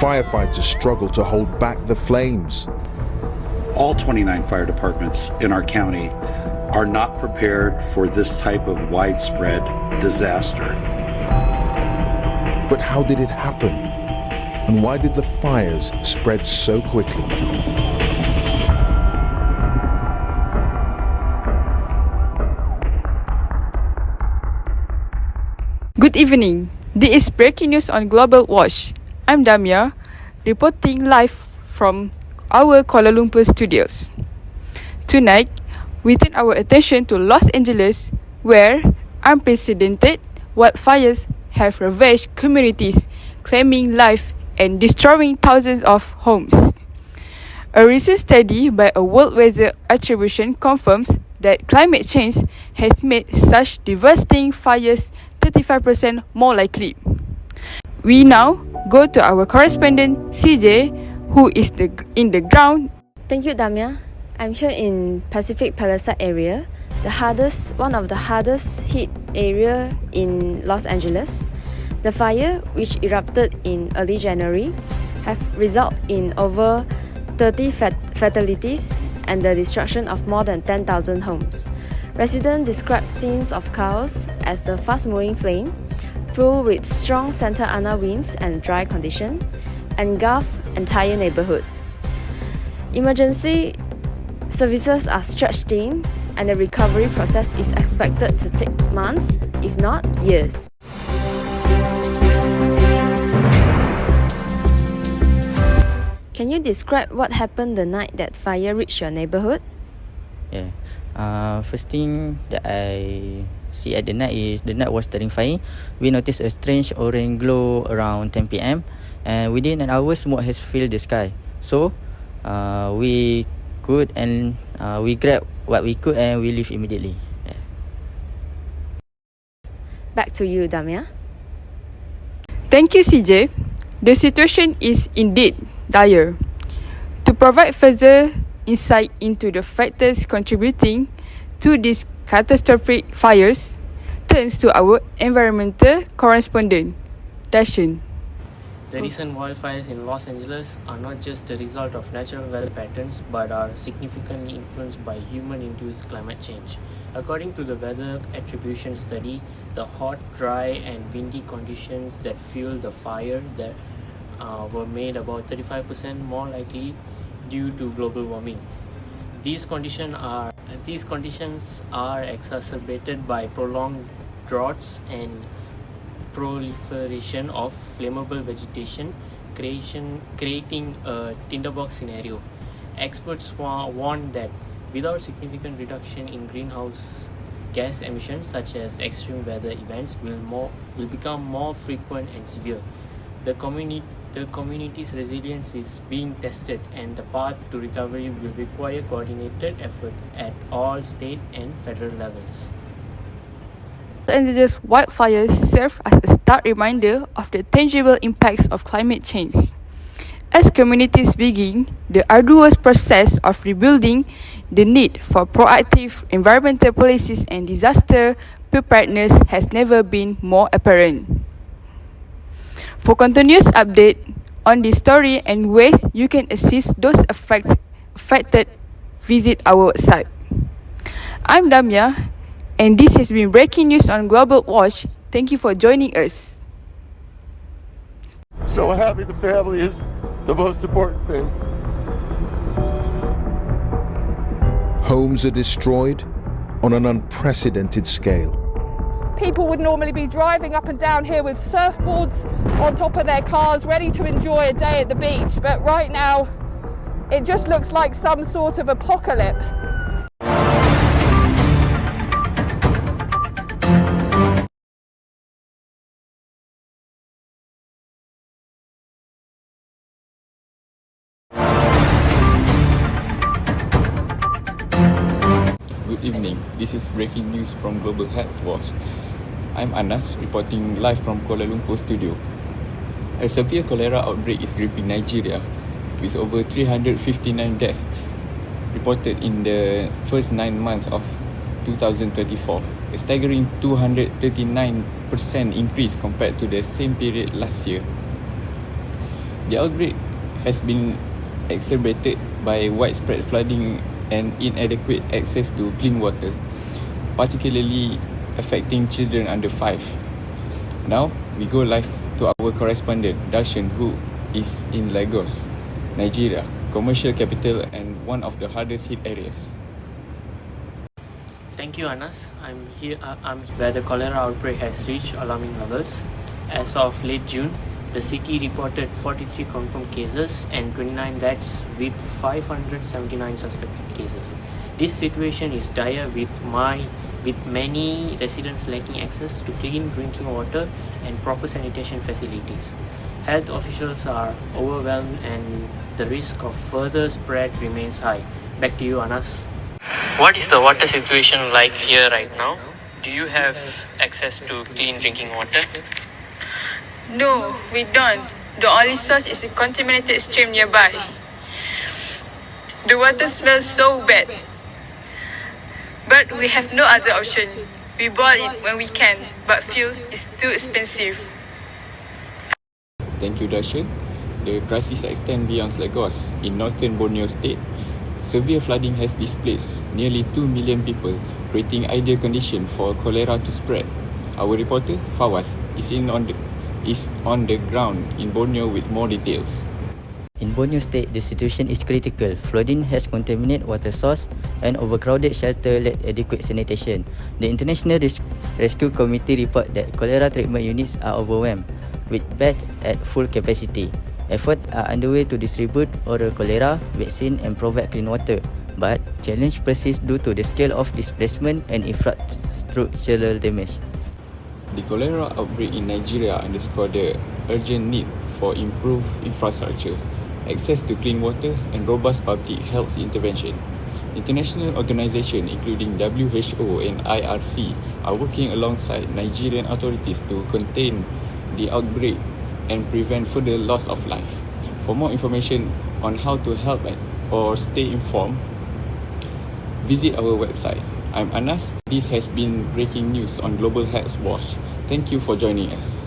Firefighters struggle to hold back the flames. All 29 fire departments in our county are not prepared for this type of widespread disaster. But how did it happen? And why did the fires spread so quickly? Good evening. This is breaking news on Global Watch. I'm Damia, reporting live from our Kuala Lumpur studios. Tonight, we turn our attention to Los Angeles, where unprecedented wildfires have ravaged communities, claiming life and destroying thousands of homes. A recent study by a World Weather Attribution confirms that climate change has made such devastating fires 35% more likely. We now go to our correspondent CJ, who is in the ground. Thank you, Damia. I'm here in Pacific Palisade area, one of the hardest hit area in Los Angeles. The fire, which erupted in early January, have resulted in over 30 fatalities and the destruction of more than 10,000 homes. Residents describe scenes of chaos as the fast-moving flame, filled with strong Santa Ana winds and dry conditions, engulf entire neighborhood. Emergency services are stretched thin, and the recovery process is expected to take months, if not years. Can you describe what happened the night that fire reached your neighborhood? Yeah. First thing that I see at the night is the night was turning fire. We noticed a strange orange glow around 10 p.m. and within an hour, smoke has filled the sky. So, we grabbed what we could and we leave immediately. Yeah. Back to you, Damia. Thank you, CJ. The situation is indeed dire. To provide further insight into the factors contributing to these catastrophic fires, turns to our environmental correspondent, Dashan. The recent wildfires in Los Angeles are not just a result of natural weather patterns but are significantly influenced by human-induced climate change. According to the Weather Attribution study, the hot, dry and windy conditions that fueled the fire were made about 35% more likely due to global warming. These conditions are exacerbated by prolonged droughts and proliferation of flammable vegetation, creating a tinderbox scenario. Experts warn that without significant reduction in greenhouse gas emissions, such as extreme weather events will become more frequent and severe. The community's resilience is being tested, and the path to recovery will require coordinated efforts at all state and federal levels. Los Angeles wildfires serve as a stark reminder of the tangible impacts of climate change. As communities begin the arduous process of rebuilding, the need for proactive environmental policies and disaster preparedness has never been more apparent. For continuous update on this story and ways you can assist those affected, visit our website. I'm Damia, and this has been Breaking News on Global Watch. Thank you for joining us. So having the family is the most important thing. Homes are destroyed on an unprecedented scale. People would normally be driving up and down here with surfboards on top of their cars, ready to enjoy a day at the beach. But right now, it just looks like some sort of apocalypse. Good evening, this is breaking news from Global Health Watch. I'm Anas, reporting live from Kuala Lumpur studio. A severe cholera outbreak is gripping Nigeria, with over 359 deaths reported in the first 9 months of 2024, a staggering 239% increase compared to the same period last year. The outbreak has been exacerbated by widespread flooding and inadequate access to clean water, particularly affecting children under 5. Now, we go live to our correspondent, Darshan, who is in Lagos, Nigeria, commercial capital and one of the hardest hit areas. Thank you, Anas. I'm here where the cholera outbreak has reached alarming levels. As of late June, the city reported 43 confirmed cases and 29 deaths with 579 suspected cases. This situation is dire with many residents lacking access to clean drinking water and proper sanitation facilities. Health officials are overwhelmed and the risk of further spread remains high. Back to you, Anas. What is the water situation like here right now? Do you have access to clean drinking water? No, we don't. The only source is a contaminated stream nearby. The water smells so bad. But we have no other option. We boil it when we can, but fuel is too expensive. Thank you, Darshan. The crisis extends beyond Lagos. In northern Borneo State, severe flooding has displaced nearly 2 million people, creating ideal conditions for cholera to spread. Our reporter, Fawaz, is on the ground in Borneo with more details. In Borneo State, the situation is critical. Flooding has contaminated water source and overcrowded shelter lack adequate sanitation. The International Rescue Committee report that cholera treatment units are overwhelmed, with beds at full capacity. Efforts are underway to distribute oral cholera vaccine and provide clean water, but challenge persists due to the scale of displacement and infrastructural damage. The cholera outbreak in Nigeria underscored the urgent need for improved infrastructure, access to clean water, and robust public health intervention. International organizations including WHO and IRC are working alongside Nigerian authorities to contain the outbreak and prevent further loss of life. For more information on how to help or stay informed, visit our website. I'm Anas. This has been breaking news on Global Health Watch. Thank you for joining us.